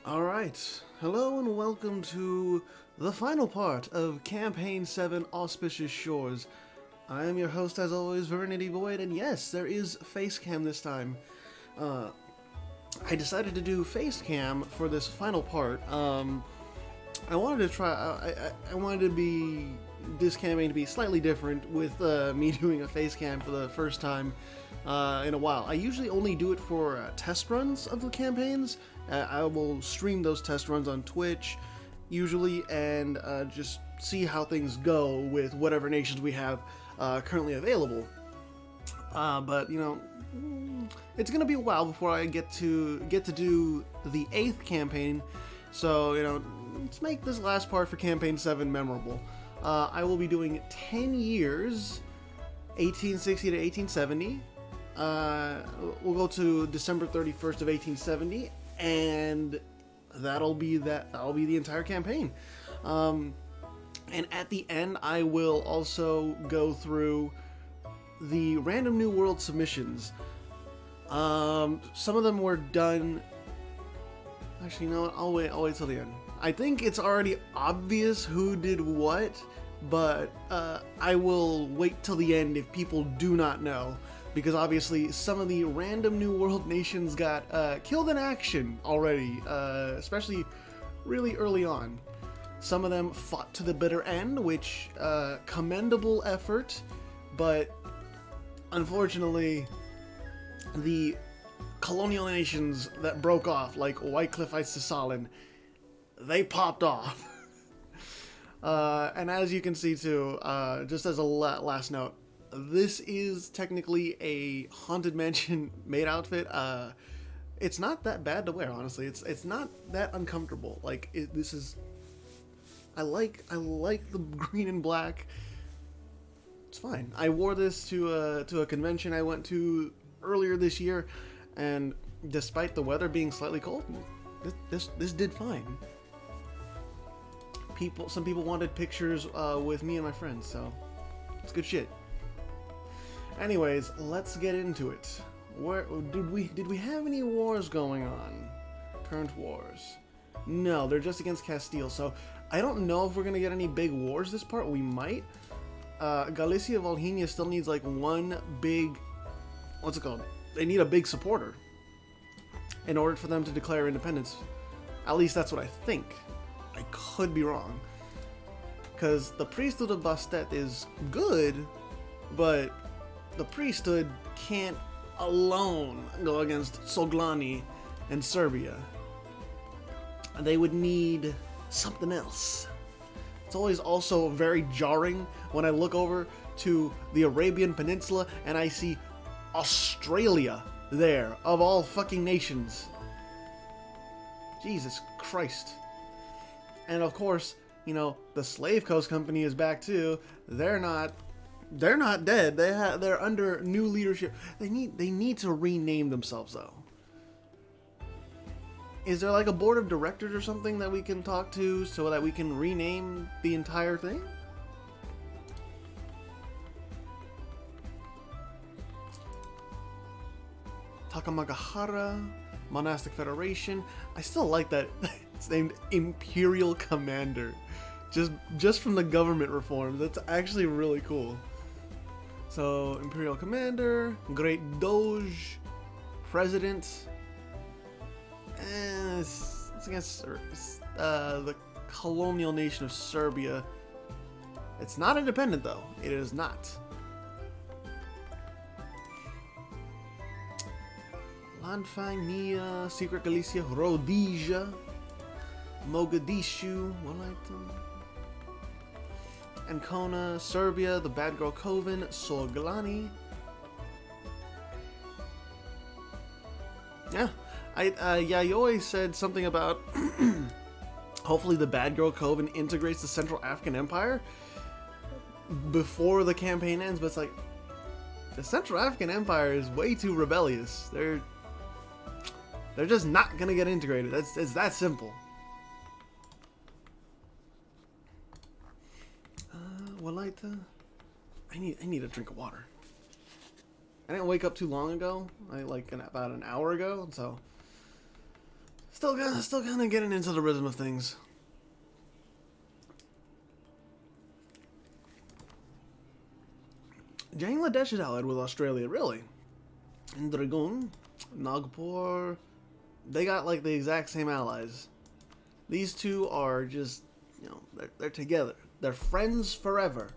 Alright, hello and welcome to the final part of Campaign 7 Auspicious Shores. I am your host as always, Vernity Void, and yes, there is face cam this time. I decided to do face cam for this final part. I wanted to try, I wanted to be, this campaign to be slightly different with me doing a face cam for the first time in a while. I usually only do it for test runs of the campaigns. I will stream those test runs on Twitch, usually, and just see how things go with whatever nations we have currently available. But you know, it's gonna be a while before I get to do the 8th campaign. So you know, let's make this last part for Campaign 7 memorable. I will be doing 10 years, 1860 to 1870. We'll go to December 31st of 1870, and that'll be the entire campaign. And at the end, I will also go through the random new world submissions. Some of them were done. Actually, you know what? I'll wait till the end. I think it's already obvious who did what, but I will wait till the end if people do not know. Because obviously some of the random New World nations got killed in action already, especially really early on. Some of them fought to the bitter end, which, commendable effort, but unfortunately, the colonial nations that broke off, like Whitecliff Icesalin, they popped off. And as you can see too, just as a last note, this is technically a Haunted Mansion maid outfit. It's not that bad to wear, honestly. It's not that uncomfortable. Like this is. I like the green and black. It's fine. I wore this to a convention I went to earlier this year, and despite the weather being slightly cold, this did fine. Some people wanted pictures with me and my friends, so it's good shit. Anyways, let's get into it. Where did we have any wars going on? Current wars? No, they're just against Castile. So I don't know if we're gonna get any big wars this part. We might. Galicia Volhynia still needs like one big. What's it called? They need a big supporter in order for them to declare independence. At least that's what I think. I could be wrong. Because the priesthood of Bastet is good, but the priesthood can't alone go against Soglani and Serbia. They would need something else. It's always also very jarring when I look over to the Arabian Peninsula and I see Australia there, of all fucking nations. Jesus Christ. And of course, you know, the Slave Coast Company is back too. They're not dead. They're under new leadership. They need to rename themselves though. Is there like a board of directors or something that we can talk to so that we can rename the entire thing? Takamagahara, Monastic Federation. I still like that it's named Imperial Commander. Just from the government reforms. That's actually really cool. So, Imperial Commander, Great Doge, President, and it's against the colonial nation of Serbia. It's not independent though. It is not. Landfang, Nia, Secret Galicia, Rhodesia, Mogadishu, Wellington, Ancona, Serbia, the Bad Girl Coven, Soglani. Yeah, yeah, you always said something about hopefully the Bad Girl Coven integrates the Central African Empire before the campaign ends, but it's like the Central African Empire is way too rebellious. They're just not gonna get integrated. It's that simple. Walaita. I need a drink of water. I didn't wake up too long ago. About an hour ago, so Still kind of getting into the rhythm of things. Bangladesh is allied with Australia, really. And Dragoon, Nagpur, they got like the exact same allies. These two are just, you know, they're together. They're friends forever.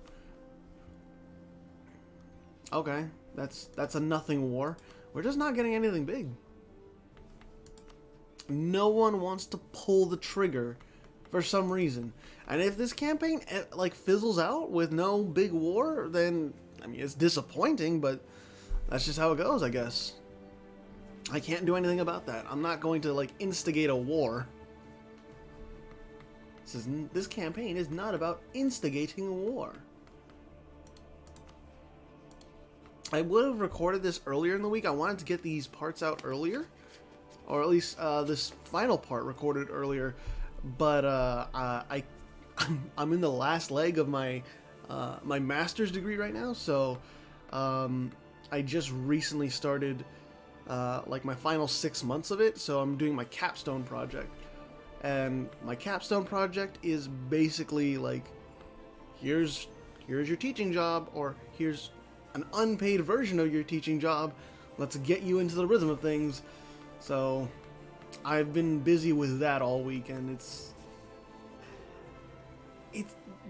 Okay, that's a nothing war. We're just not getting anything big. No one wants to pull the trigger for some reason. And if this campaign like fizzles out with no big war, then I mean it's disappointing, but that's just how it goes, I guess. I can't do anything about that. I'm not going to like instigate a war. This campaign is not about instigating a war. I would have recorded this earlier in the week. I wanted to get these parts out earlier, or at least this final part recorded earlier. But I'm in the last leg of my my master's degree right now, so I just recently started like my final 6 months of it. So I'm doing my capstone project, and my capstone project is basically like, here's your teaching job, or here's an unpaid version of your teaching job. Let's get you into the rhythm of things. So I've been busy with that all week, and it's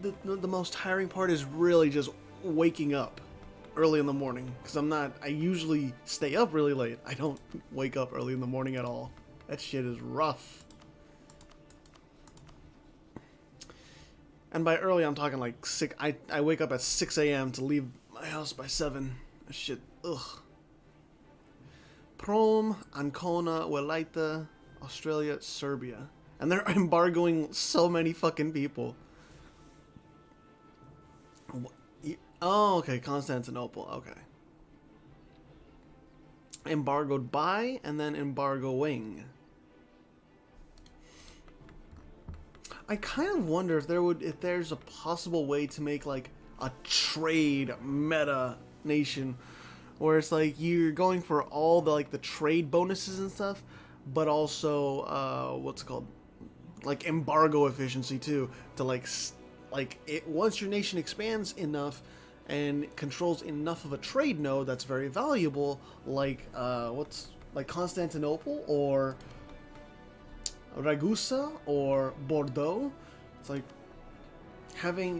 the most tiring part is really just waking up early in the morning, because I usually stay up really late. I don't wake up early in the morning at all. That shit is rough. And by early, I'm talking like 6. I wake up at 6 a.m. to leave my house by 7. That shit, ugh. Prom, Ancona, Welaita, Australia, Serbia. And they're embargoing so many fucking people. Oh, okay, Constantinople, okay. Embargoed by, and then embargoing. I kind of wonder if there's a possible way to make like a trade meta nation, where it's like you're going for all the like the trade bonuses and stuff, but also what's it called, like embargo efficiency too, to like it once your nation expands enough and controls enough of a trade node that's very valuable, like what's like Constantinople or Ragusa or Bordeaux. It's like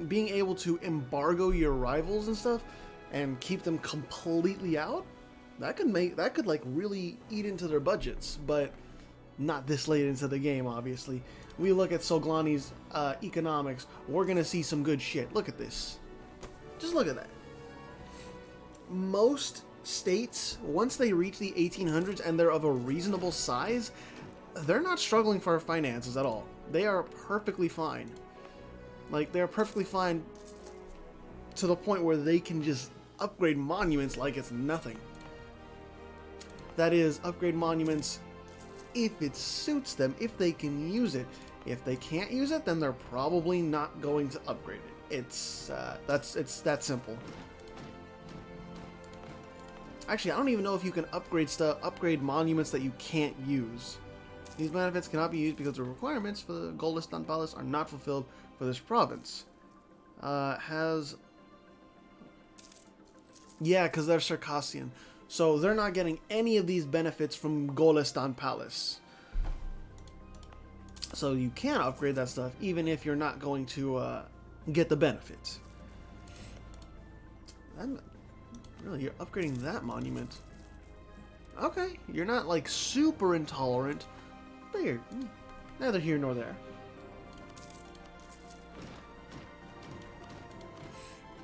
being able to embargo your rivals and stuff and keep them completely out. That could like really eat into their budgets, but not this late into the game, obviously. We look at Soglani's economics, we're gonna see some good shit. Look at this. Just look at that. Most states, once they reach the 1800s and they're of a reasonable size, they're not struggling for finances at all. They are perfectly fine. Like, they're perfectly fine to the point where they can just upgrade monuments like it's nothing. That is, upgrade monuments if it suits them, if they can use it. If they can't use it, then they're probably not going to upgrade it. It's that simple. Actually, I don't even know if you can upgrade monuments that you can't use. These benefits cannot be used because the requirements for the Golestan Palace are not fulfilled for this province. Yeah, because they're Circassian. So they're not getting any of these benefits from Golestan Palace. So you can upgrade that stuff even if you're not going to get the benefits. Really, you're upgrading that monument. Okay, you're not like super intolerant, but you're neither here nor there.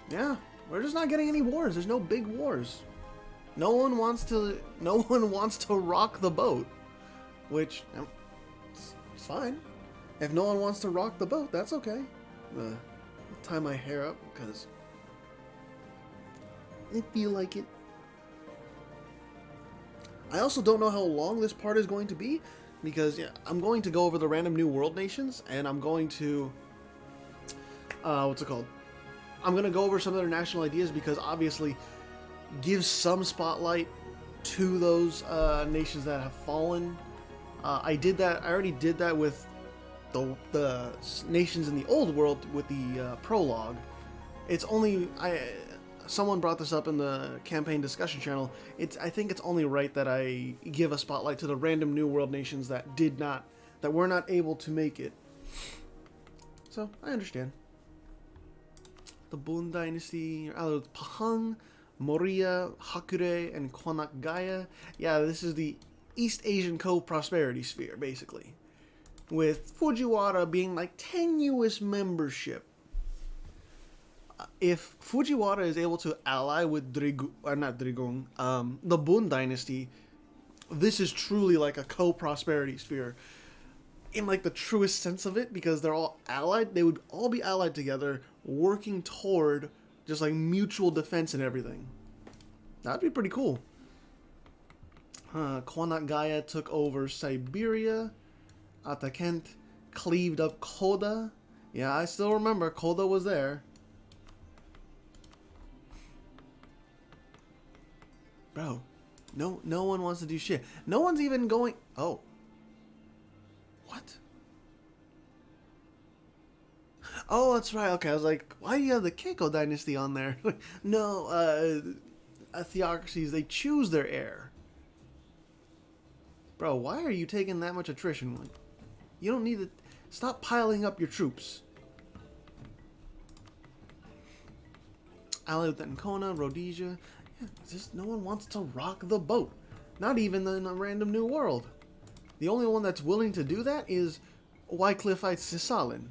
Yeah, we're just not getting any wars. There's no big wars. No one wants to rock the boat, which it's fine. If no one wants to rock the boat, that's okay. I'll tie my hair up because I feel like it. I also don't know how long this part is going to be, because yeah, I'm going to go over the random new world nations, and I'm going to what's it called? I'm going to go over some of their national ideas, because obviously give some spotlight to those nations that have fallen, I did that. I already did that with the nations in the old world with the prologue. It's only someone brought this up in the campaign discussion channel. I think it's only right that I give a spotlight to the random New World nations that were not able to make it. So I understand. The Bun Dynasty, Pahang, Moria, Hakure, and Kwanak Gaya. Yeah, this is the East Asian co-prosperity sphere, basically, with Fujiwara being like tenuous membership. If Fujiwara is able to ally with the Bun Dynasty, this is truly like a co-prosperity sphere in like the truest sense of it, because they're all allied. They would all be allied together, working toward just like mutual defense and everything. That'd be pretty cool. Kwanak Gaya took over Siberia. Atakent cleaved up Koda. Yeah, I still remember Koda was there. Bro, no one wants to do shit. No one's even going... Oh. What? Oh, that's right. Okay, I was like, why do you have the Keiko dynasty on there? No, theocracies, they choose their heir. Bro, why are you taking that much attrition? You don't need to... Stop piling up your troops. Allied with Ancona, Rhodesia. Yeah, just no one wants to rock the boat. Not even in a random New World. The only one that's willing to do that is Wycliffite Cisalin.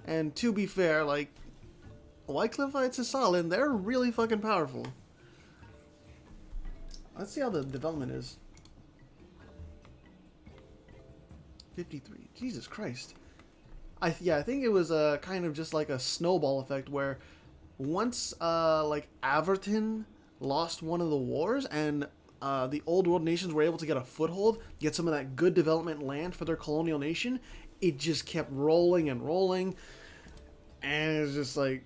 And to be fair, like, Wycliffite Cisalin, they're really fucking powerful. Let's see how the development is. 53. Jesus Christ. I think it was kind of just like a snowball effect where once like Averton lost one of the wars and the old world nations were able to get a foothold, get some of that good development land for their colonial nation, it just kept rolling and rolling. And it's just like,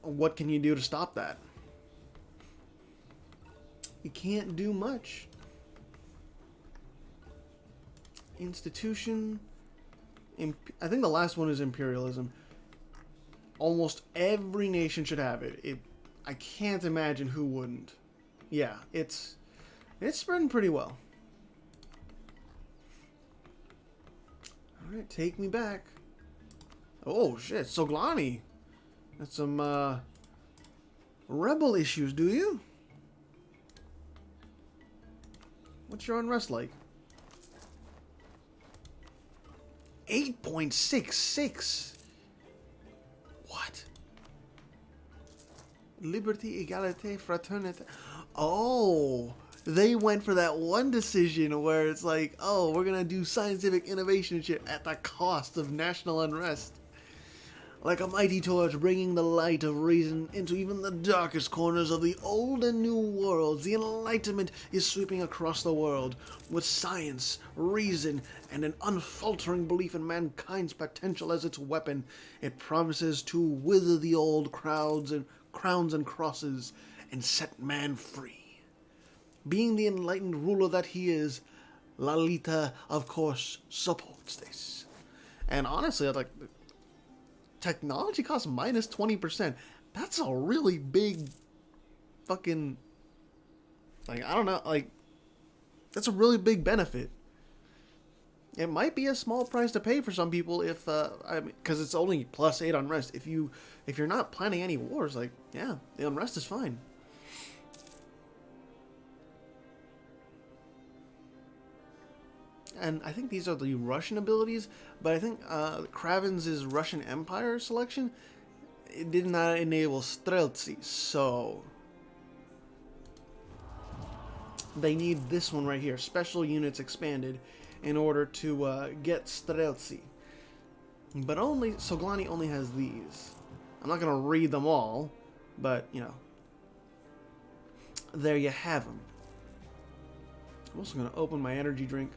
what can you do to stop that? You can't do much. Institution. I think the last one is imperialism. Almost every nation should have it. I can't imagine who wouldn't. Yeah, it's spreading pretty well. Alright, take me back. Oh shit, Soglani. That's some rebel issues, do you? What's your unrest like? 8.66. What? Liberty, equality, fraternity. Oh, they went for that one decision where it's like, oh, we're gonna do scientific innovation shit at the cost of national unrest. Like a mighty torch bringing the light of reason into even the darkest corners of the old and new worlds, the Enlightenment is sweeping across the world. With science, reason, and an unfaltering belief in mankind's potential as its weapon, it promises to wither the old crowns and crosses and set man free. Being the enlightened ruler that he is, Lalita, of course, supports this. And honestly, I'd like... Technology costs minus 20%. That's a really big fucking... Like, I don't know, like... That's a really big benefit. It might be a small price to pay for some people if, because it's only +8 unrest. If you're not planning any wars, like, yeah, the unrest is fine. And I think these are the Russian abilities, but I think Kraven's Russian Empire selection, it did not enable Streltsy, so they need this one right here, special units expanded, in order to get Streltsy. But Soglani only has these. I'm not going to read them all, but, you know, there you have them. I'm also going to open my energy drink.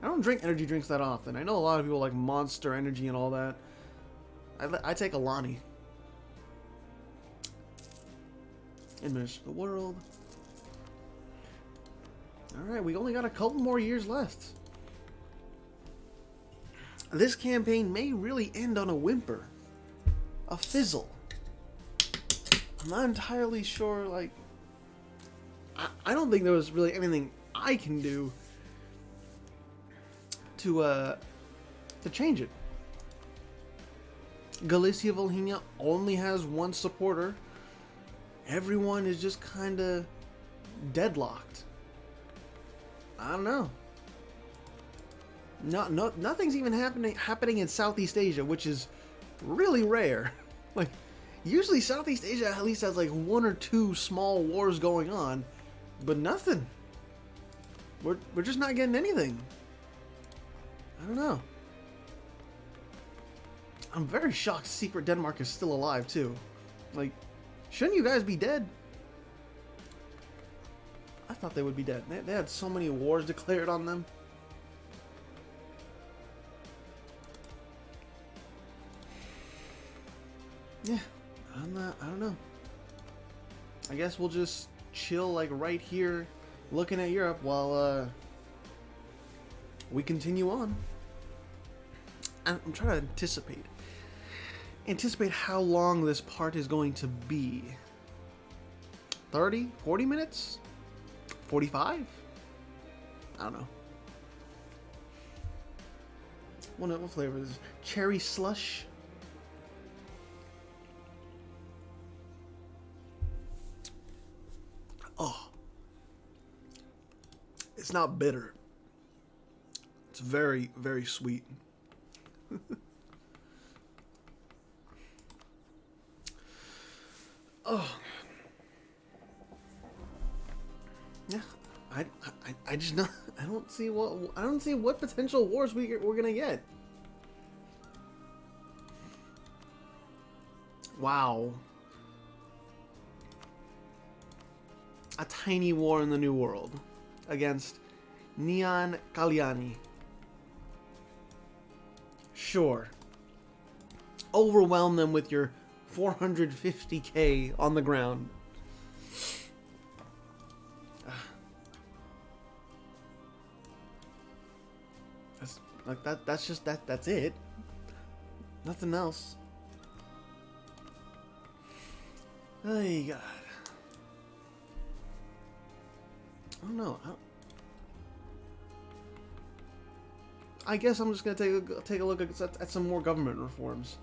I don't drink energy drinks that often. I know a lot of people like Monster Energy and all that. I take Alani. Administer the world. Alright, we only got a couple more years left. this campaign may really end on a whimper, a fizzle. I'm not entirely sure, like, I don't think there was really anything I can do to change it. Galicia Volhynia only has one supporter. Everyone is just kind of deadlocked. I don't know. Nothing's even happening in Southeast Asia, which is really rare. Like, usually Southeast Asia at least has like one or two small wars going on, but nothing. We're just not getting anything. I don't know. I'm very shocked Secret Denmark is still alive too. Like, shouldn't you guys be dead? I thought they would be dead. They had so many wars declared on them. Yeah, I don't know. I guess we'll just chill like right here looking at Europe while we continue on. I'm trying to anticipate how long this part is going to be. 30, 40 minutes? 45? I don't know. What flavor is this? Cherry slush? Oh. It's not bitter. It's very, very sweet. Oh. Yeah, I just not. I don't see what potential wars we're gonna get. Wow. A tiny war in the New World against Neon Kalyani. Sure. Overwhelm them with your 450k on the ground. That's like that. That's just that. That's it. Nothing else. Oh God. I don't know. I guess I'm just gonna take a look at some more government reforms.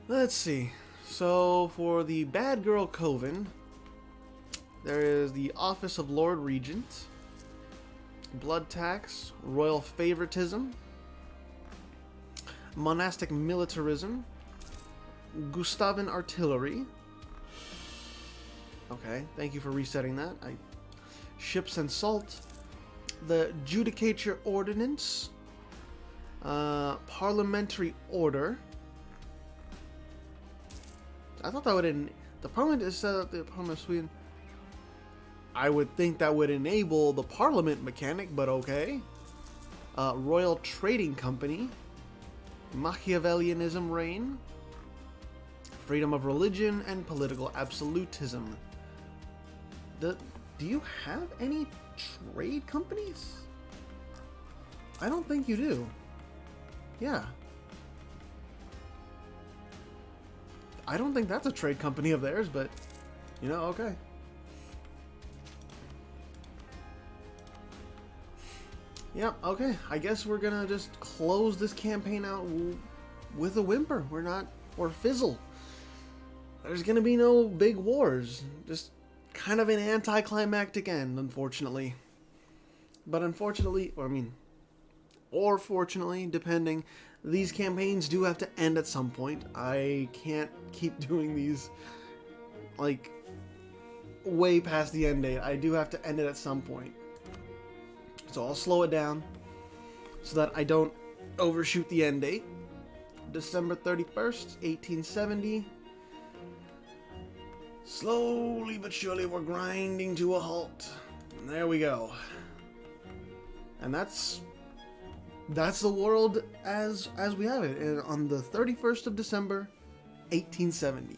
Let's see. So for the Bad Girl Coven, there is the Office of Lord Regent, Blood Tax, Royal Favoritism, Monastic Militarism, Gustavan Artillery. Okay, thank you for resetting that. Ships and Salt, the Judicature Ordinance, Parliamentary Order. I thought that would the Parliament is set up the Parliament of Sweden. I would think that would enable the Parliament mechanic, but okay. Royal Trading Company, Machiavellianism reign, freedom of religion, and political absolutism. Do you have any trade companies? I don't think you do. Yeah. I don't think that's a trade company of theirs, but, you know, okay. Yep, okay. I guess we're gonna just close this campaign out with a whimper. Or fizzle. There's gonna be no big wars. Just kind of an anticlimactic end, unfortunately. But unfortunately, or fortunately, depending, these campaigns do have to end at some point. I can't keep doing these, like, way past the end date. I do have to end it at some point. So I'll slow it down so that I don't overshoot the end date. December 31st, 1870. Slowly but surely we're grinding to a halt. And there we go. And that's the world as we have it, and on the 31st of December, 1870.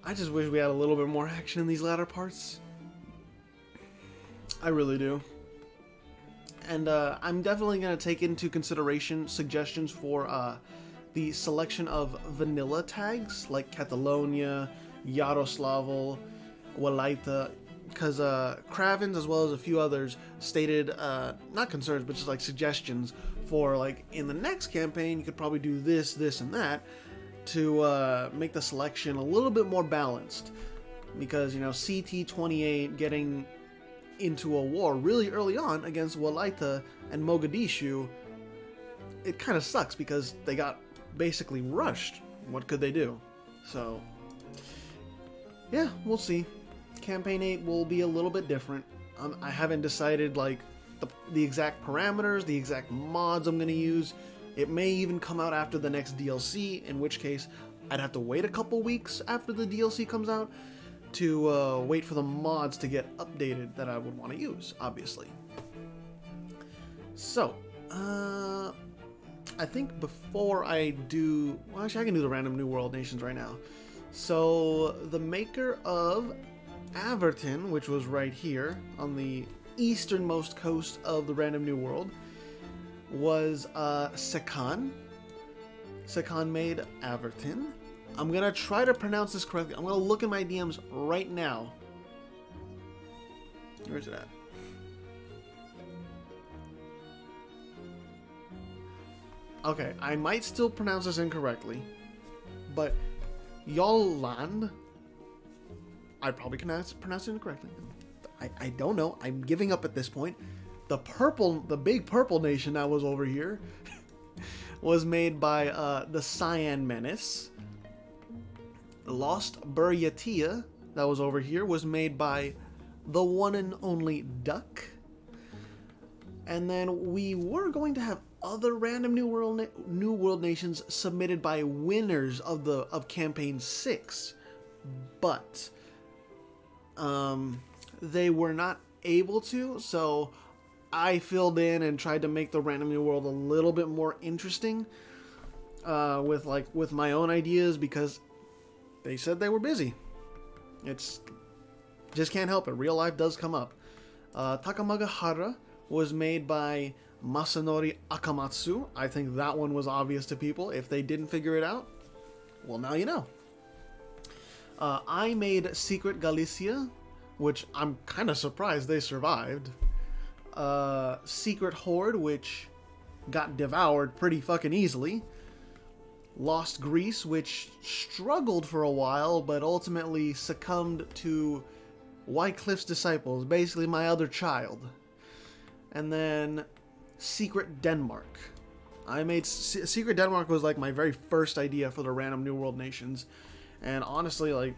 I just wish we had a little bit more action in these latter parts. I really do. And I'm definitely going to take into consideration suggestions for the selection of vanilla tags like Catalonia, Yaroslavl, Walaita, because Kravens, as well as a few others, stated not concerns, but just like suggestions for like in the next campaign you could probably do this, this, and that to make the selection a little bit more balanced. Because CT-28 getting into a war really early on against Walaita and Mogadishu, it kind of sucks because they got basically rushed. What could they do? So yeah, we'll see. Campaign 8 will be a little bit different. I haven't decided like the exact parameters, the exact mods I'm going to use. It may even come out after the next DLC, in which case I'd have to wait a couple weeks after the DLC comes out to wait for the mods to get updated that I would want to use, obviously. So, I think before I do... Well, actually, I can do the random New World Nations right now. So, the maker of Averton, which was right here on the easternmost coast of the random New World, was Sekan. Sekan made Averton. I'm going to try to pronounce this correctly. I'm going to look in my DMs right now. Where's it at? Okay, I might still pronounce this incorrectly, but Yolland, I probably can pronounce it incorrectly. I don't know. I'm giving up at this point. The big purple nation that was over here was made by the Cyan Menace. Lost Buryatia, that was over here, was made by the one and only Duck. And then we were going to have other random New World nations submitted by winners of Campaign 6, but they were not able to, so I filled in and tried to make the random New World a little bit more interesting with my own ideas, because they said they were busy. It's just can't help it. Real life does come up. Takamagahara was made by Masanori Akamatsu. I think that one was obvious to people. If they didn't figure it out, well, now you know. I made Secret Galicia, which I'm kind of surprised they survived. Secret Horde, which got devoured pretty fucking easily. Lost Greece, which struggled for a while, but ultimately succumbed to Wycliffe's disciples, basically my other child. And then Secret Denmark. I made Secret Denmark was like my very first idea for the random New World nations, and honestly, like,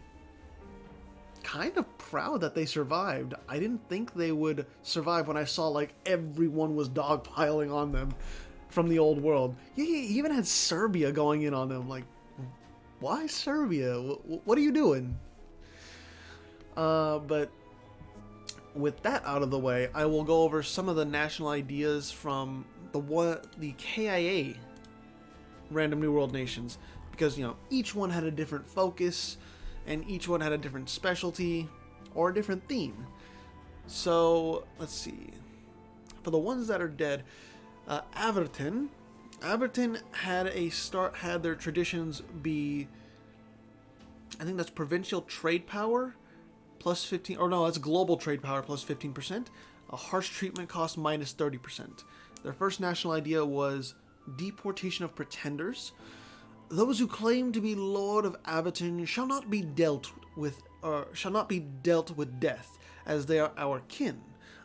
kind of proud that they survived. I didn't think they would survive when I saw like everyone was dogpiling on them from the old world. You even had Serbia going in on them. Like, why Serbia? What are you doing? But with that out of the way, I will go over some of the national ideas from the KIA random New World nations, because each one had a different focus and each one had a different specialty or a different theme. So let's see. For the ones that are dead, Averton had their traditions be, I think that's provincial trade power plus 15, or no, that's global trade power plus 15%. A harsh treatment cost minus 30%. Their first national idea was deportation of pretenders. Those who claim to be Lord of Averton shall not be dealt with death, as they are our kin.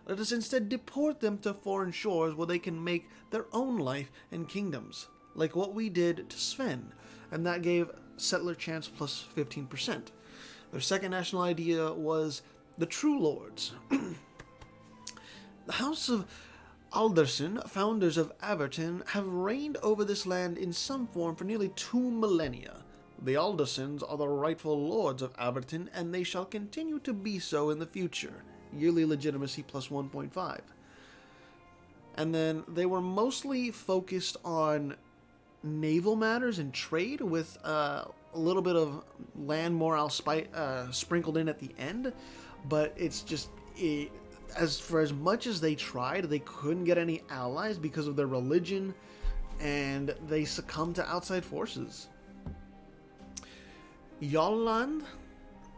Let us instead deport them to foreign shores where they can make their own life and kingdoms, like what we did to Sven, and that gave settler chance plus 15%. Their second national idea was the True Lords. The House of Alderson, founders of Averton, have reigned over this land in some form for nearly 2 millennia. The Aldersons are the rightful lords of Averton, and they shall continue to be so in the future. Yearly legitimacy plus 1.5. And then they were mostly focused on naval matters and trade, with a little bit of land morale sprinkled in at the end. But it's just as much as they tried, they couldn't get any allies because of their religion, and they succumbed to outside forces. Yolland,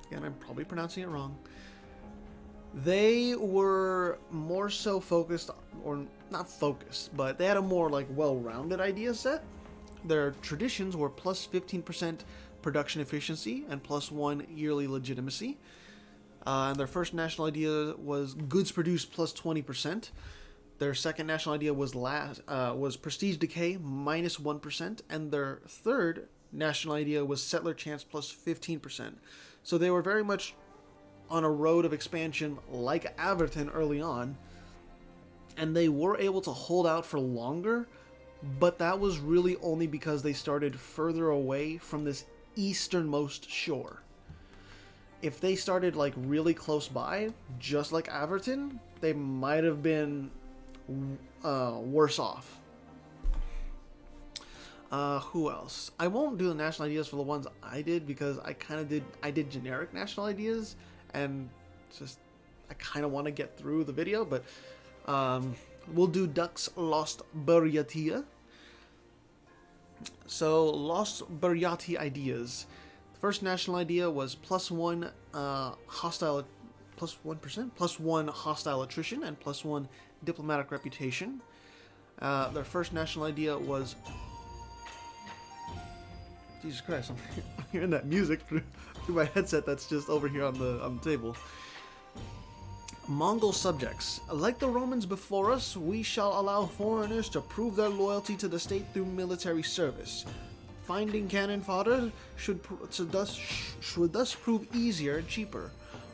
again, I'm probably pronouncing it wrong. They were more so focused, or not focused, but they had a more like well-rounded idea set. Their traditions were plus 15% production efficiency and plus 1 yearly legitimacy. And their first national idea was goods produced plus 20%. Their second national idea was prestige decay minus 1%, and their third national idea was settler chance plus 15%. So they were very much on a road of expansion like Averton early on, and they were able to hold out for longer, but that was really only because they started further away from this easternmost shore. If they started like really close by, just like Averton, they might have been worse off. Who else? I won't do the national ideas for the ones I did because I did generic national ideas, and just I kind of want to get through the video, but we'll do Dux Lost Buryatia. So Lost Buryati ideas. The first national idea was plus 1 hostile, plus 1%, plus 1 hostile attrition, and plus 1 diplomatic reputation. Their first national idea was, Jesus Christ, I'm hearing that music through my headset that's just over here on the table. Mongol subjects. Like the Romans before us, we shall allow foreigners to prove their loyalty to the state through military service. Finding cannon fodder should thus prove easier and cheaper.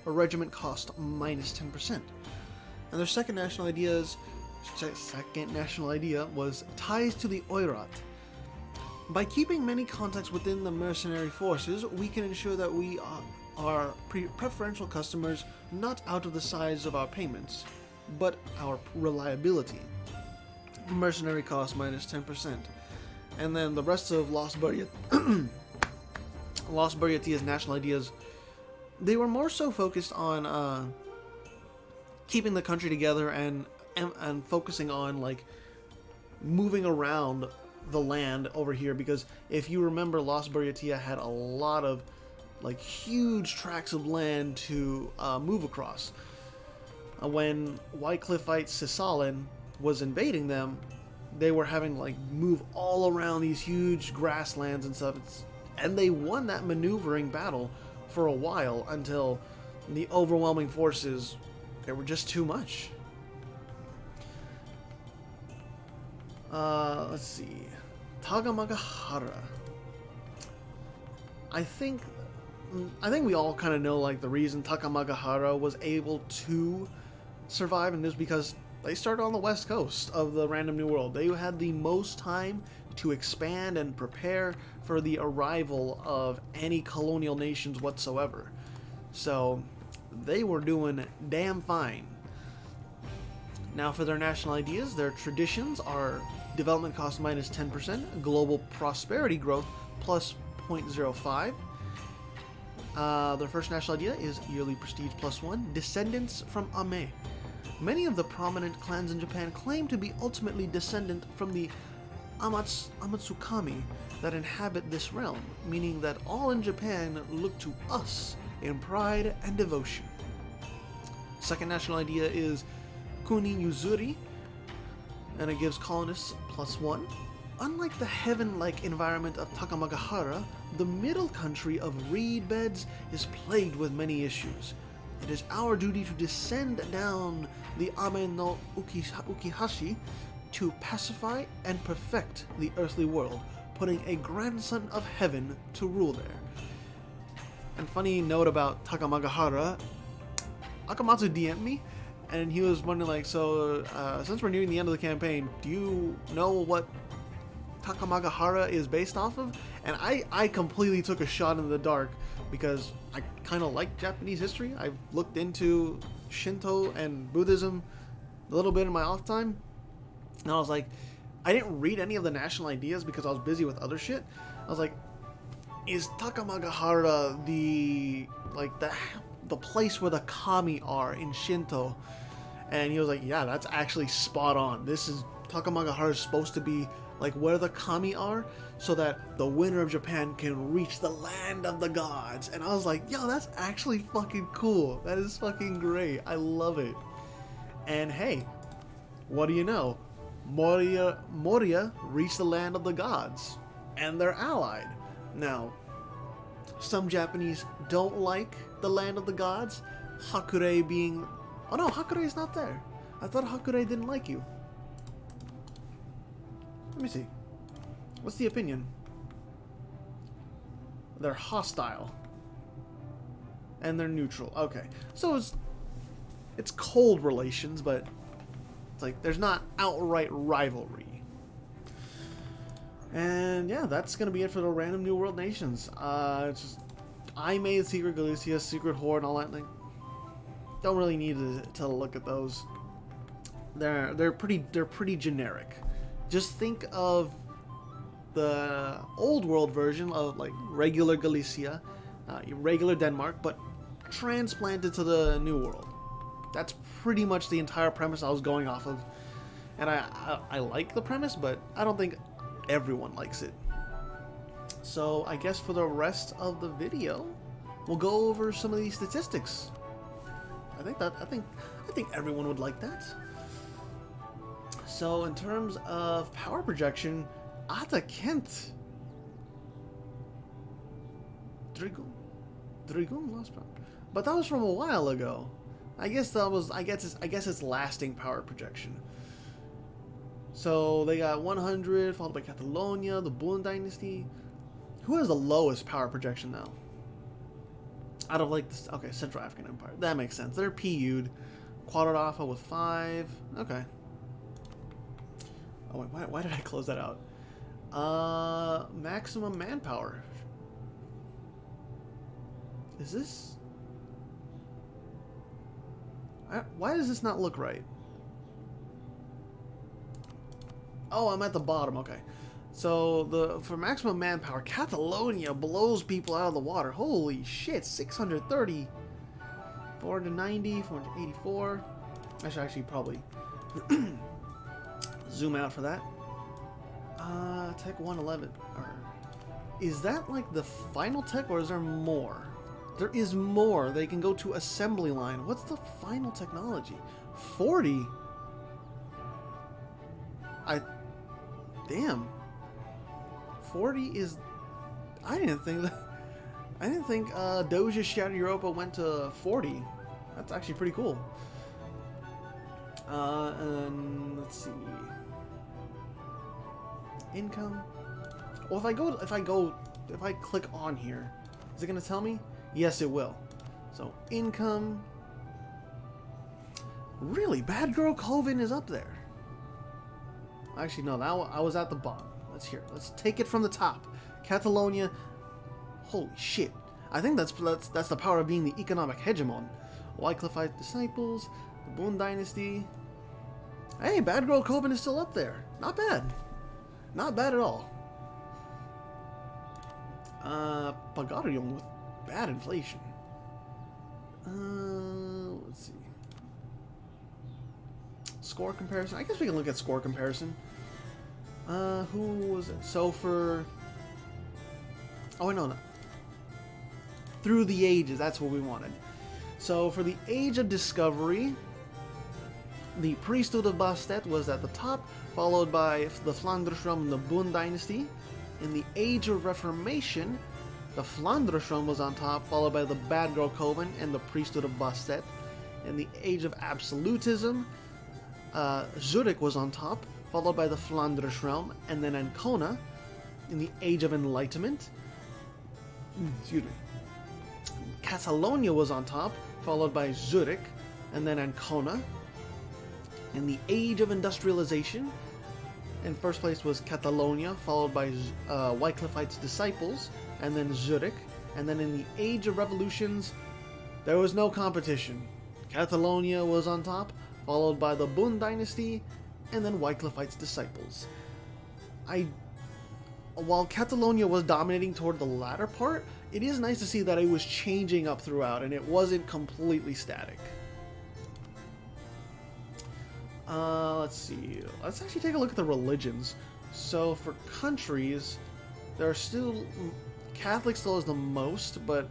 A regiment cost minus 10%. And their second national idea was ties to the Oirat. By keeping many contacts within the mercenary forces, we can ensure that we are preferential customers not out of the size of our payments, but our reliability. Mercenary cost minus 10%. And then the rest of Lost Buryatia's national ideas, they were more so focused on keeping the country together and focusing on like moving around the land over here, because if you remember, Lost Buryatia had a lot of like huge tracts of land to move across. When Wycliffite Cisalin was invading them, they were having like move all around these huge grasslands and stuff, and they won that maneuvering battle for a while until the overwhelming forces, they were just too much. Let's see. Tagamagahara. I think we all kind of know like the reason Takamagahara was able to survive, and this because they started on the west coast of the Random New World. They had the most time to expand and prepare for the arrival of any colonial nations whatsoever. So they were doing damn fine. Now for their national ideas, their traditions are development cost minus 10%, global prosperity growth plus 0.05. Their first national idea is yearly prestige plus 1, descendants from Ame. Many of the prominent clans in Japan claim to be ultimately descendant from the Amatsukami that inhabit this realm, meaning that all in Japan look to us in pride and devotion. Second national idea is Kuni Yuzuri, and it gives colonists plus 1. Unlike the heaven-like environment of Takamagahara, the middle country of reed beds is plagued with many issues. It is our duty to descend down the Ame no Ukihashi to pacify and perfect the earthly world, putting a grandson of heaven to rule there. And funny note about Takamagahara, Akamatsu DM'd me, and he was wondering like, so since we're nearing the end of the campaign, do you know what Takamagahara is based off of? And I completely took a shot in the dark because I kind of like Japanese history. I've looked into Shinto and Buddhism a little bit in my off time, and I was like, I didn't read any of the national ideas because I was busy with other shit. I was like, is Takamagahara the place where the kami are in Shinto? And he was like, yeah, that's actually spot on. This is, Takamagahara is supposed to be like where the kami are, so that the winner of Japan can reach the land of the gods. And I was like, yo, that's actually fucking cool. That is fucking great. I love it. And hey, what do you know? Moria reached the land of the gods, and they're allied. Now, some Japanese don't like the land of the gods, Hakure being... Oh no, Hakure is not there. I thought Hakure didn't like you. Let me see. What's the opinion? They're hostile. And they're neutral. Okay. So it's cold relations, but it's like there's not outright rivalry. And yeah, that's gonna be it for the random New World nations. It's just, I made Secret Galicia, Secret Horde, and all that. Like, don't really need to look at those. They're pretty generic. Just think of the old world version of like regular Galicia, regular Denmark, but transplanted to the New World. That's pretty much the entire premise I was going off of. And I like the premise, but I don't think everyone likes it. So I guess for the rest of the video, we'll go over some of these statistics. I think everyone would like that. So in terms of power projection, Ata Kent, Dragoon lost power, but that was from a while ago. I guess it's lasting power projection. So they got 100, followed by Catalonia, the Bun Dynasty. Who has the lowest power projection now? Out of like this, okay, Central African Empire. That makes sense. They're PU'd. Quadradafa with 5. Okay. Oh wait, why did I close that out? Maximum manpower. Is this? Why does this not look right? Oh, I'm at the bottom. Okay. So for maximum manpower, Catalonia blows people out of the water. Holy shit! 630, 490, 484. I should actually probably zoom out for that. Tech 111. Is that like the final tech, or is there more? There is more. They can go to assembly line. What's the final technology? 40. Damn. 40 is... I didn't think Doja Shattered Europa went to 40. That's actually pretty cool. And let's see. Income. Well, if I click on here, is it gonna tell me? Yes, it will. So income. Really, Bad Girl Coven is up there. Actually, no. Now I was at the bottom. Let's take it from the top. Catalonia. Holy shit! I think that's the power of being the economic hegemon. Wycliffite disciples, the Bun Dynasty. Hey, Bad Girl Coven is still up there. Not bad. Not bad at all. Pagarion with bad inflation. Let's see. Score comparison. I guess we can look at score comparison. Who was it? So for... Oh, no. Through the Ages, that's what we wanted. So for the Age of Discovery, the Priesthood of Bastet was at the top, followed by the Flandrersram and the Bun Dynasty. In the Age of Reformation, the Flandrersram was on top, followed by the Bad Girl Coven and the Priesthood of Bastet. In the Age of Absolutism, Zurich was on top, followed by the Flanders realm, and then Ancona. In the Age of Enlightenment, excuse me, Catalonia was on top, followed by Zurich, and then Ancona. In the Age of Industrialization, in first place was Catalonia, followed by Wycliffite's disciples, and then Zurich. And then in the Age of Revolutions, there was no competition. Catalonia was on top, followed by the Bun Dynasty, and then Wycliffite's disciples. While Catalonia was dominating toward the latter part, it is nice to see that it was changing up throughout, and it wasn't completely static. Let's see. Let's actually take a look at the religions. So for countries, there are still... Catholic still is the most, but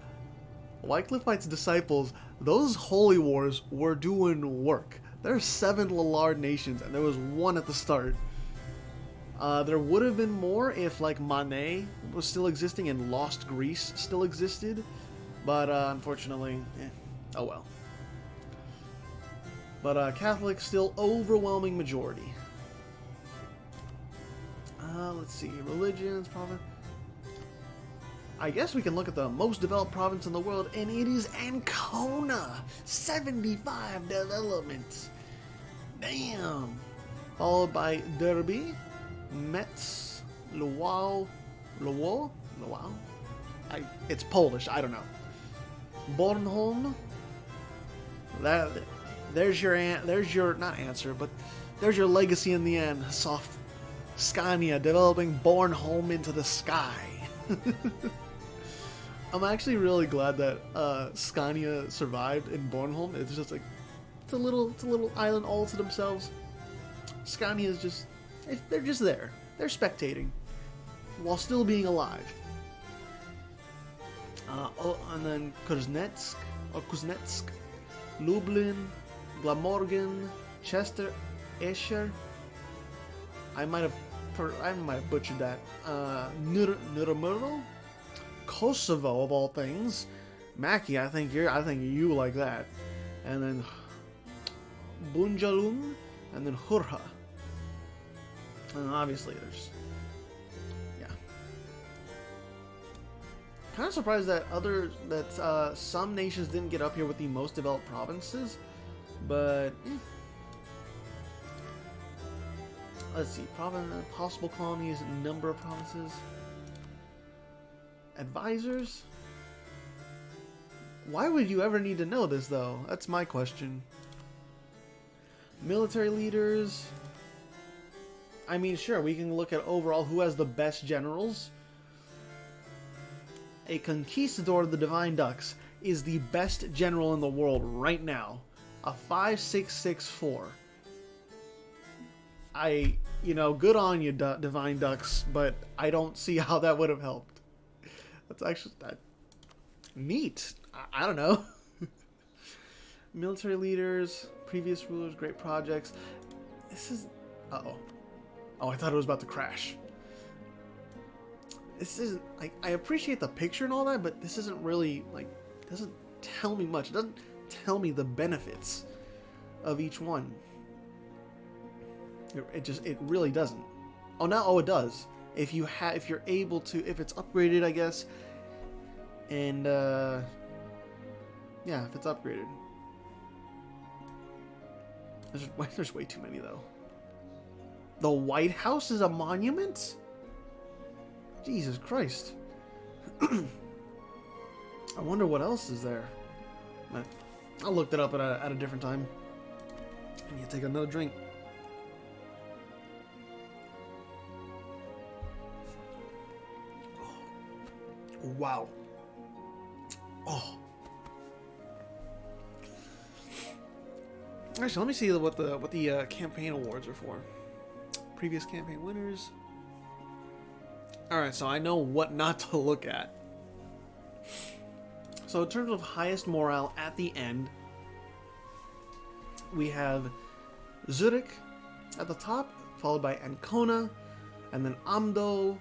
Wycliffe's disciples, those holy wars were doing work. There are 7 Lallard nations, and there was 1 at the start. There would have been more if, like, Manet was still existing and Lost Greece still existed, but unfortunately, oh well. But Catholic still overwhelming majority. Let's see, religions, province. I guess we can look at the most developed province in the world, and it is Ancona. 75 developments. Damn. Followed by Derby, Metz, Lwów. It's Polish. I don't know. Bornholm. There's your not answer, but there's your legacy in the end. Soft Scania developing Bornholm into the sky. I'm actually really glad that Scania survived in Bornholm. It's just like it's a little island all to themselves. Scania is just they're just there. They're spectating while still being alive. And then Kuznetsk, Lublin, Glamorgan, Chester, Escher. I might have butchered that. Nurmurl, Kosovo of all things. Mackie, I think you like that. And then Bunjalung, and then Hurha. And obviously there's kind of surprised that some nations didn't get up here with the most developed provinces, but let's see, possible colonies, number of provinces, advisors. Why would you ever need to know this though? That's my question. Military leaders. I mean, sure, we can look at overall who has the best generals. A conquistador of the Divine Ducks is the best general in the world right now. A 5.664. Good on you, Divine Ducks, but I don't see how that would have helped. That's actually neat. I don't know. Military leaders, previous rulers, great projects. This is... Uh-oh. Oh, I thought it was about to crash. This isn't... I appreciate the picture and all that, but this isn't really, doesn't tell me much. It doesn't tell me the benefits of each one. It really doesn't. Oh, it does. If you're able to, if it's upgraded, I guess. And, yeah, if it's upgraded. There's way too many, though. The White House is a monument? Jesus Christ. I wonder what else is there. I'll look that up at a different time. I need to take another drink. Oh. Wow. Oh. Actually, let me see what the campaign awards are for. Previous campaign winners. Alright, so I know what not to look at. So in terms of highest morale at the end, we have Zurich at the top, followed by Ancona, and then Amdo,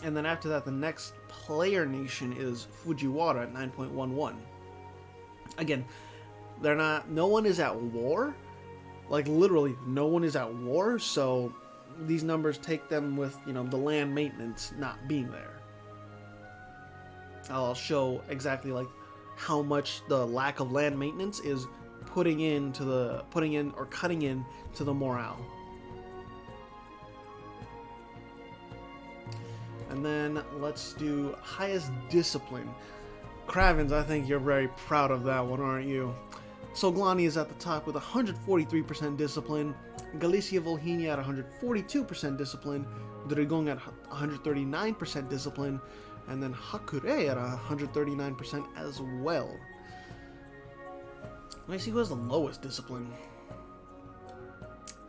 and then after that the next player nation is Fujiwara at 9.11. Again, no one is at war. Like, literally, no one is at war, so these numbers take them with, the land maintenance not being there. I'll show exactly, how much the lack of land maintenance is cutting in to the morale. And then let's do highest discipline. Kravens, I think you're very proud of that one, aren't you? Soglani is at the top with 143% discipline, Galicia Volhynia at 142% discipline, Dragong at 139% discipline, and then Hakure at 139% as well. Let me see who has the lowest discipline.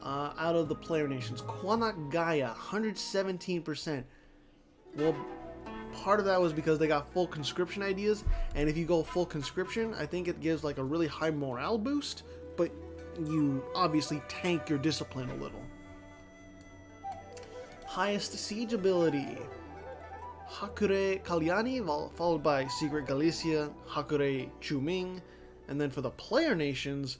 out of the player nations. Kwanagaya, 117%. Well, part of that was because they got full conscription ideas, and if you go full conscription, I think it gives like a really high morale boost, but you obviously tank your discipline a little. Highest siege ability, Hakure Kalyani, followed by Secret Galicia, Hakure Chuming, and then for the player nations,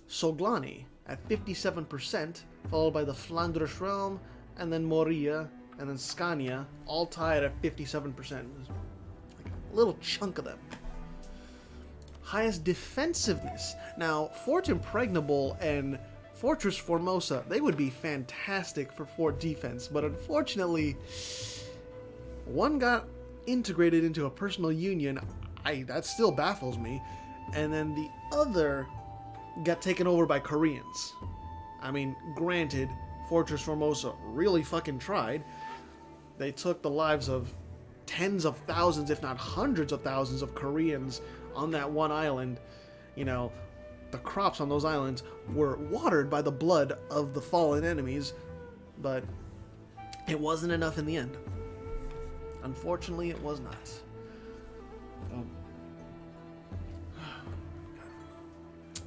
Soglani at 57%, followed by the Flanders Realm, and then Moria, and then Scania, all tied at 57%. Like a little chunk of them. Highest defensiveness. Now, Fort Impregnable and Fortress Formosa, they would be fantastic for fort defense, but unfortunately, one got integrated into a personal union. That still baffles me. And then the other got taken over by Koreans. I mean, granted, Fortress Formosa really fucking tried. They took the lives of tens of thousands, if not hundreds of thousands of Koreans on that one island. You know, the crops on those islands were watered by the blood of the fallen enemies, but it wasn't enough in the end. Unfortunately, it was not.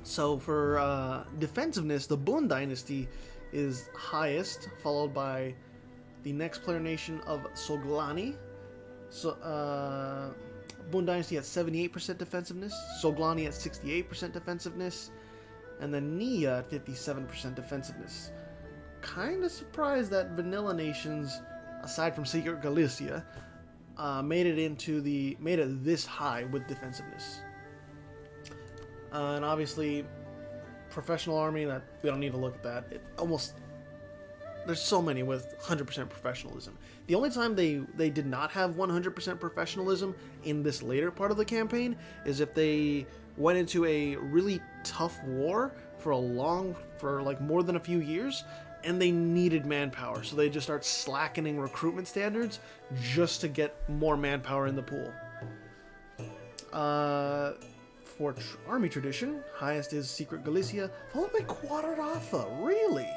So for defensiveness, the Bun Dynasty is highest, followed by the next player nation of Soglani. So Bun Dynasty at 78% defensiveness, Soglani at 68% defensiveness, and then Nia at 57% defensiveness. Kind of surprised that vanilla nations, aside from Secret Galicia, made it this high with defensiveness. And obviously, professional army, that we don't need to look at that. There's so many with 100% professionalism. The only time they did not have 100% professionalism in this later part of the campaign is if they went into a really tough war for like more than a few years, and they needed manpower, so they just start slackening recruitment standards just to get more manpower in the pool. For army tradition, highest is Secret Galicia, followed by Quadradafa. Really?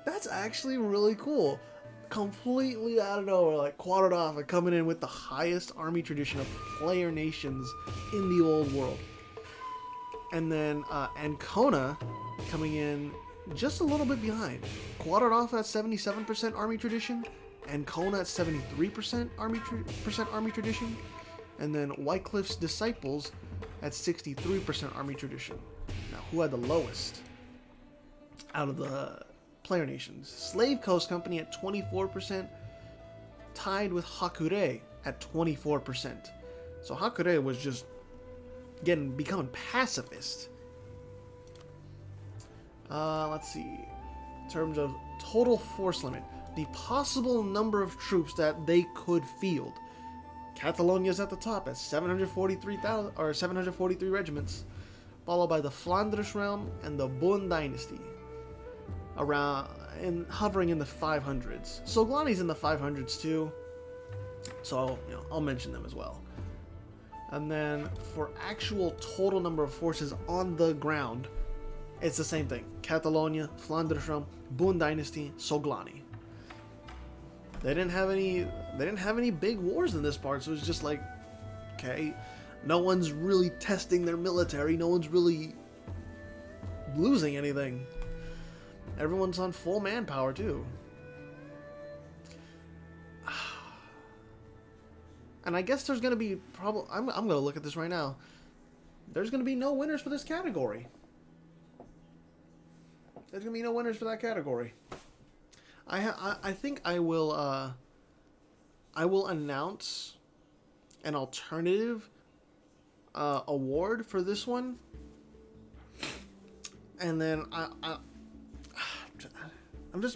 That's actually really cool. Completely out of nowhere, like Quadradafa coming in with the highest army tradition of player nations in the old world. And then Ancona coming in just a little bit behind. Quadradafa at 77% army tradition, Ancona at 73% army tradition, and then Wycliffe's Disciples at 63% army tradition. Now, who had the lowest out of the player nations? Slave Coast Company at 24%, tied with Hakure at 24%. So Hakure was just becoming pacifist. Let's see. In terms of total force limit, the possible number of troops that they could field. Catalonia's at the top at 743 regiments, followed by the Flanders Realm and the Bun Dynasty, hovering in the 500s. Soglani's in the 500s too, so I'll mention them as well. And then for actual total number of forces on the ground, it's the same thing: Catalonia, Flanders Realm, Bun Dynasty, Soglani. They didn't have any big wars in this part, so it's just like, okay, no one's really testing their military, no one's really losing anything. Everyone's on full manpower too. And I guess there's gonna be I'm gonna look at this right now. There's gonna be no winners for this category. There's gonna be no winners for that category. I think I will announce an alternative award for this one, and then I'm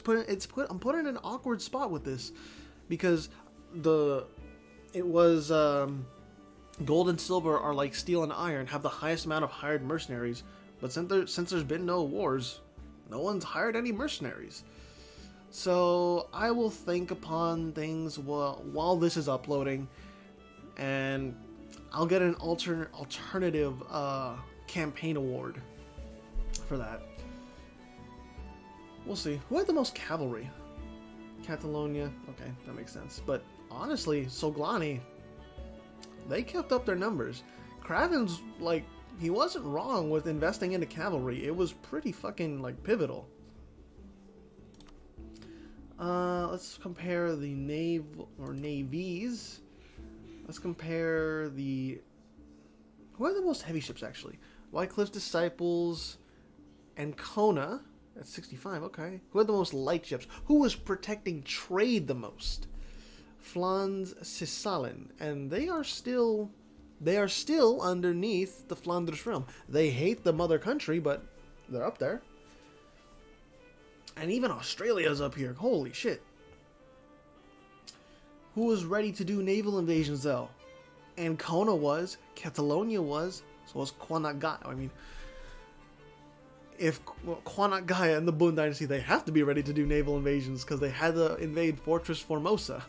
putting in an awkward spot with this because it was gold and silver are like steel and iron, have the highest amount of hired mercenaries, but since there's been no wars, no one's hired any mercenaries. So I will think upon things while this is uploading, and I'll get an alternative campaign award for that. We'll see. Who had the most cavalry? Catalonia. Okay, that makes sense. But honestly, Soglani, they kept up their numbers. Craven's, like, he wasn't wrong with investing into cavalry. It was pretty fucking, like, pivotal. Let's compare the navies. Let's compare the... Who are the most heavy ships, actually? Wycliffe's Disciples, Ancona, at 65, okay. Who had the most light ships? Who was protecting trade the most? Flandre Cisalin, and they are still underneath the Flanders realm. They hate the mother country, but they're up there. And even Australia's up here. Holy shit. Who was ready to do naval invasions, though? Ancona was, Catalonia was, so was Quanagaya. I mean, if Quanagaya and the Bund Dynasty, they have to be ready to do naval invasions because they had to invade Fortress Formosa.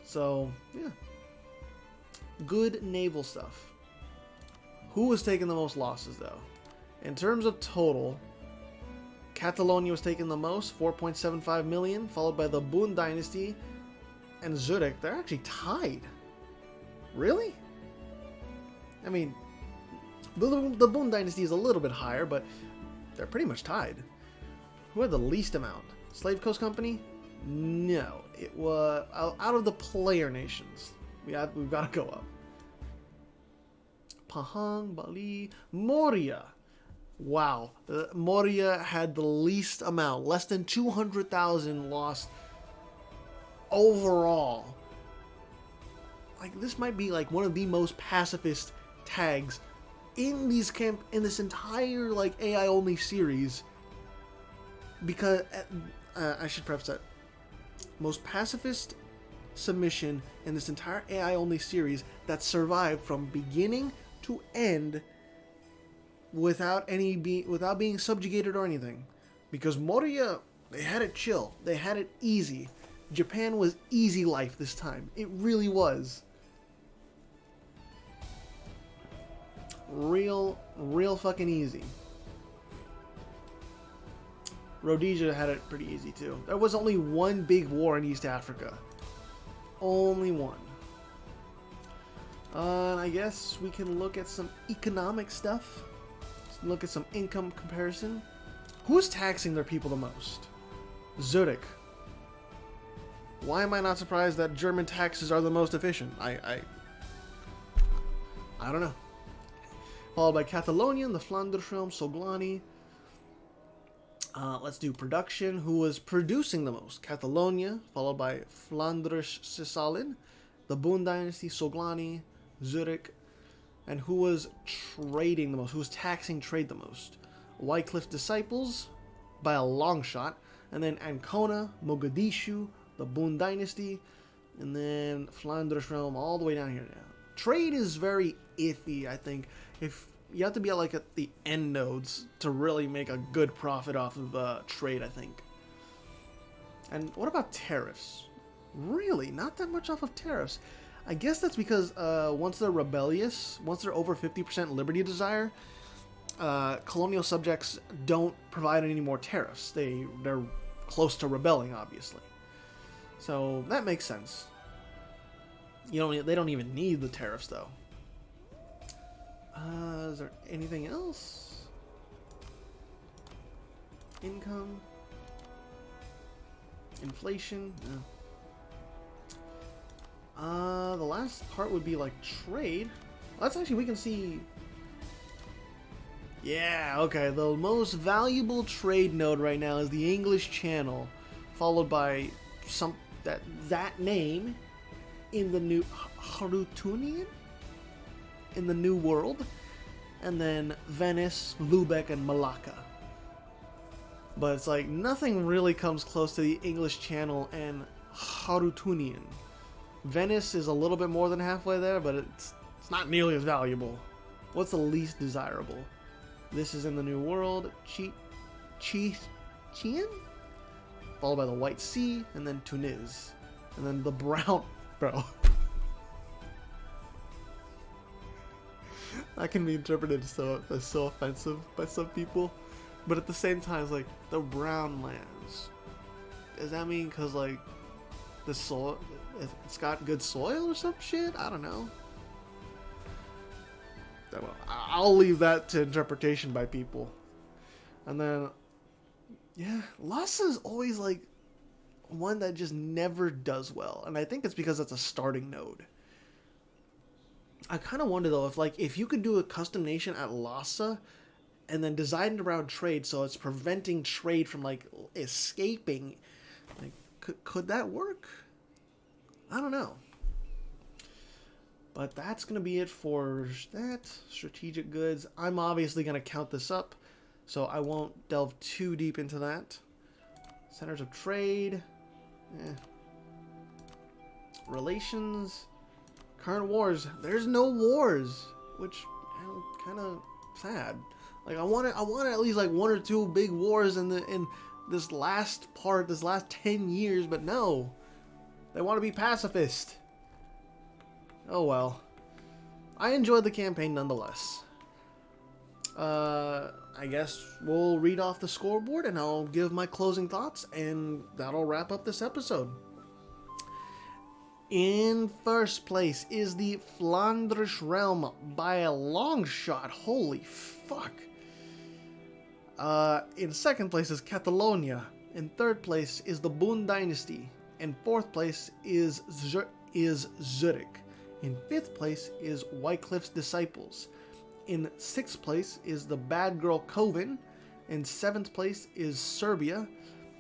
So, yeah. Good naval stuff. Who was taking the most losses, though? In terms of total, Catalonia was taking the most, 4.75 million, followed by the Bund Dynasty and Zurich. They're actually tied. Really? I mean, the Bund Dynasty is a little bit higher, but they're pretty much tied. Who had the least amount? Slave Coast Company? No. It was out of the player nations. We've got to go up. Pahang, Bali, Moria. Wow. Moria had the least amount. Less than 200,000 lost overall. Like, this might be like one of the most pacifist tags in this entire like AI only series, because I should preface that most pacifist submission in this entire AI only series that survived from beginning to end without being subjugated or anything. Because Moria, they had it chill, they had it easy. Japan was easy life this time. It really was. Real fucking easy. Rhodesia had it pretty easy too. There was only one big war in East Africa. Only one. I guess we can look at some economic stuff. Let's look at some income comparison. Who's taxing their people the most? Zurich. Why am I not surprised that German taxes are the most efficient? I don't know. Followed by Catalonia and the Flanders realm, Soglani. Let's do production. Who was producing the most? Catalonia, followed by Flanders Cisalin, the Bund Dynasty, Soglani, Zurich. And who was trading the most? Who was taxing trade the most? Wycliffe Disciples, by a long shot. And then Ancona, Mogadishu, the Bund Dynasty. And then Flanders realm all the way down here now. Trade is very iffy, I think. If you have to be at the end nodes to really make a good profit off of trade, I think. And what about tariffs? Really, not that much off of tariffs. I guess that's because once they're rebellious, once they're over 50% liberty desire, colonial subjects don't provide any more tariffs. They're close to rebelling, obviously. So that makes sense. They don't even need the tariffs, though. Is there anything else? Income? Inflation? No. The last part would be like trade. That's actually, we can see... Yeah, okay. The most valuable trade node right now is the English Channel, followed by that name in the new Harutunian? In the New World, and then Venice, Lubeck, and Malacca. But it's like nothing really comes close to the English Channel and Harutunian. Venice is a little bit more than halfway there, but it's not nearly as valuable. What's the least desirable? This is in the New World, Chian, followed by the White Sea, and then Tunis, and then the brown, bro. That can be interpreted as so offensive by some people. But at the same time, it's like, the brown lands. Does that mean because, like, the soil, it's got good soil or some shit? I don't know. Well, I'll leave that to interpretation by people. And then, yeah, Lhasa is always, like, one that just never does well. And I think it's because it's a starting node. I kind of wonder, though, if you could do a custom nation at Lhasa and then design it around trade so it's preventing trade from, like, escaping, like, could that work? I don't know. But that's going to be it for that. Strategic goods. I'm obviously going to count this up, so I won't delve too deep into that. Centers of trade. Relations. Current wars. There's no wars, which kind of sad. Like I wanted at least like 1 or 2 big wars in this last 10 years, but no. They want to be pacifist. Oh well. I enjoyed the campaign nonetheless. I guess we'll read off the scoreboard and I'll give my closing thoughts, and that'll wrap up this episode. In first place is the Flandrish Realm by a long shot. Holy fuck. In second place is Catalonia. In third place is the Boon Dynasty. In fourth place is Zurich. In fifth place is Wycliffe's Disciples. In sixth place is the Bad Girl Coven. In seventh place is Serbia.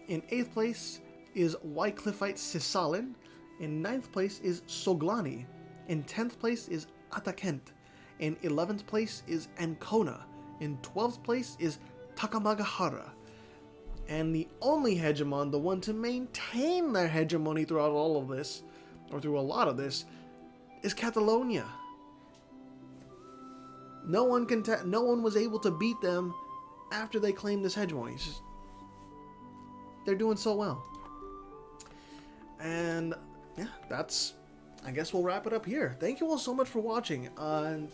In eighth place is Wycliffite Cisalin. In ninth place is Soglani. In 10th place is Atakent. In 11th place is Ancona. In 12th place is Takamagahara. And the only hegemon, the one to maintain their hegemony throughout all of this, or through a lot of this, is Catalonia. No one was able to beat them after they claimed this hegemony. It's just, they're doing so well. And yeah, I guess we'll wrap it up here. Thank you all so much for watching. And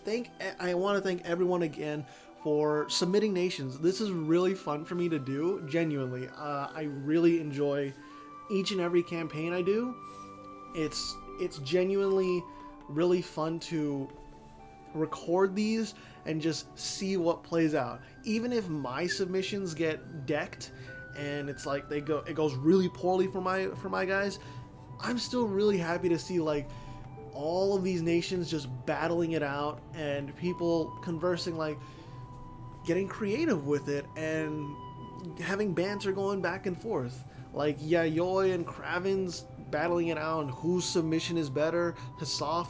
I want to thank everyone again for submitting nations. This is really fun for me to do, genuinely. I really enjoy each and every campaign I do. It's genuinely really fun to record these and just see what plays out. Even if my submissions get decked and it's like it goes really poorly for my guys, I'm still really happy to see like all of these nations just battling it out and people conversing, like getting creative with it and having banter going back and forth. Like Yayoi and Kraven's battling it out and whose submission is better. Hasaf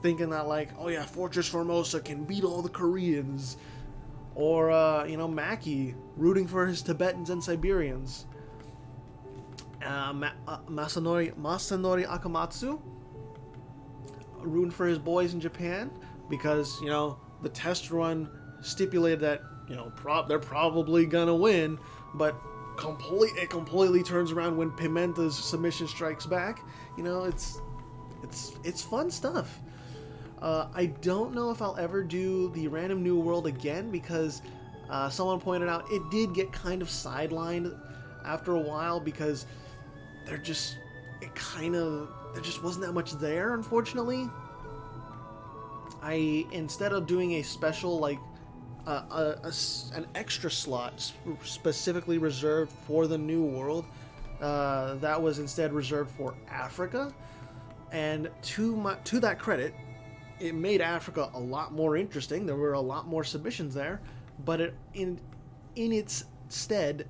thinking that like, oh yeah, Fortress Formosa can beat all the Koreans. Or, Maki rooting for his Tibetans and Siberians. Masanori Akamatsu rooting for his boys in Japan because, the test run stipulated that, they're probably gonna win, but it completely turns around when Pimenta's submission strikes back. It's fun stuff. I don't know if I'll ever do the Random New World again because someone pointed out it did get kind of sidelined after a while because there just wasn't that much there, unfortunately. Instead of doing a special like an extra slot specifically reserved for the New World, that was instead reserved for Africa, and to that credit, it made Africa a lot more interesting. There were a lot more submissions there, but in its stead,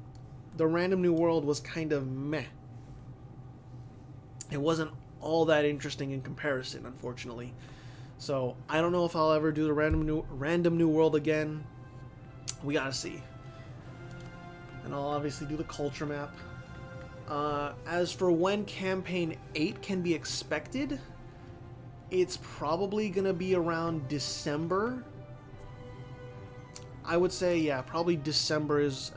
the Random New World was kind of meh. It wasn't all that interesting in comparison, unfortunately. So I don't know if I'll ever do the Random New World again. We gotta see. And I'll obviously do the culture map. As for when Campaign 8 can be expected, it's probably gonna be around December. I would say, yeah, probably December is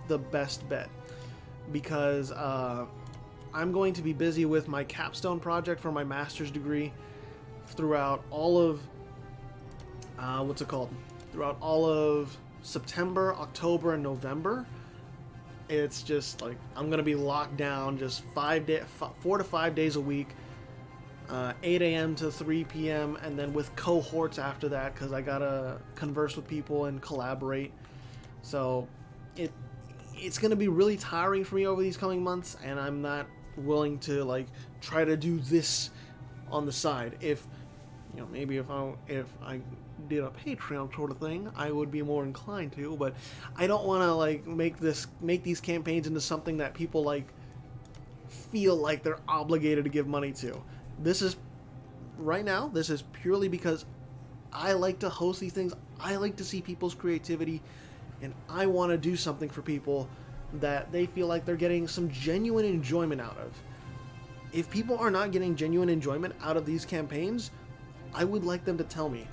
the best bet because I'm going to be busy with my capstone project for my master's degree throughout all of throughout all of September, October, and November, it's just like I'm gonna be locked down just 4 to 5 days a week, 8 a.m. to 3 p.m. and then with cohorts after that because I gotta converse with people and collaborate. So it's gonna be really tiring for me over these coming months, and I'm not willing to like try to do this on the side. If you know, maybe if I did a Patreon sort of thing, I would be more inclined to, but I don't want to like make these campaigns into something that people like feel like they're obligated to give money to. This is purely because I like to host these things. I like to see people's creativity, and I want to do something for people that they feel like they're getting some genuine enjoyment out of. If people are not getting genuine enjoyment out of these campaigns, I would like them to tell me.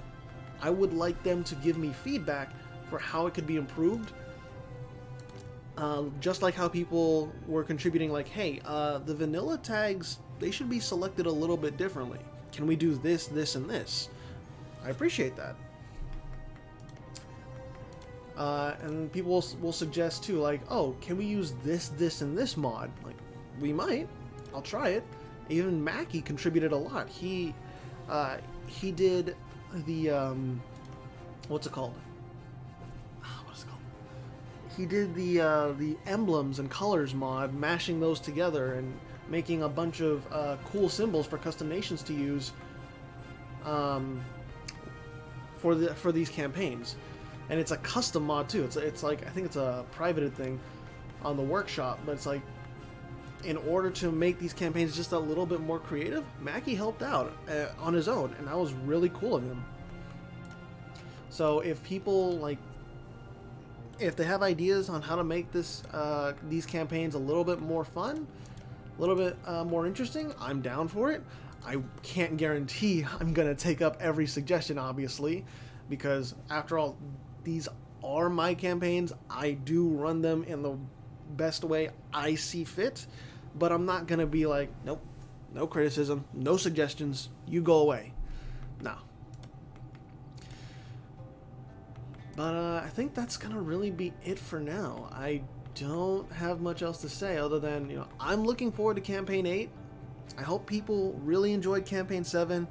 I would like them to give me feedback for how it could be improved. Just like how people were contributing like, hey, the vanilla tags, they should be selected a little bit differently. Can we do this, this, and this? I appreciate that. And people will suggest too, like, oh, can we use this, this, and this mod? Like, we might. I'll try it. Even Mackie contributed a lot. He did the what's it called? What is it called? He did the emblems and colors mod, mashing those together and making a bunch of cool symbols for custom nations to use for these campaigns. And it's a custom mod too. It's like, I think it's a privated thing on the workshop, but it's like, in order to make these campaigns just a little bit more creative, Mackie helped out on his own, and that was really cool of him. So if people like, if they have ideas on how to make these campaigns a little bit more fun, a little bit more interesting, I'm down for it. I can't guarantee I'm gonna take up every suggestion, obviously, because after all, these are my campaigns. I do run them in the best way I see fit, but I'm not gonna be like, nope, no criticism, no suggestions, you go away. No. But I think that's gonna really be it for now. I don't have much else to say other than, you know, I'm looking forward to Campaign 8. I hope people really enjoyed Campaign 7.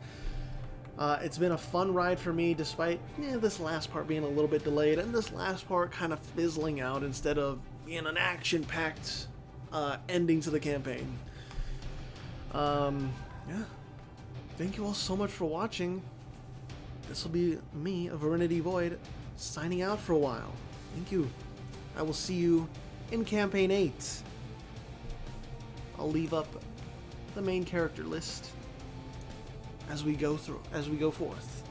It's been a fun ride for me, despite this last part being a little bit delayed and this last part kind of fizzling out instead of being an action-packed ending to the campaign. Yeah. Thank you all so much for watching. This will be me, Virinity Void, signing out for a while. Thank you. I will see you in Campaign 8. I'll leave up the main character list as we go forth.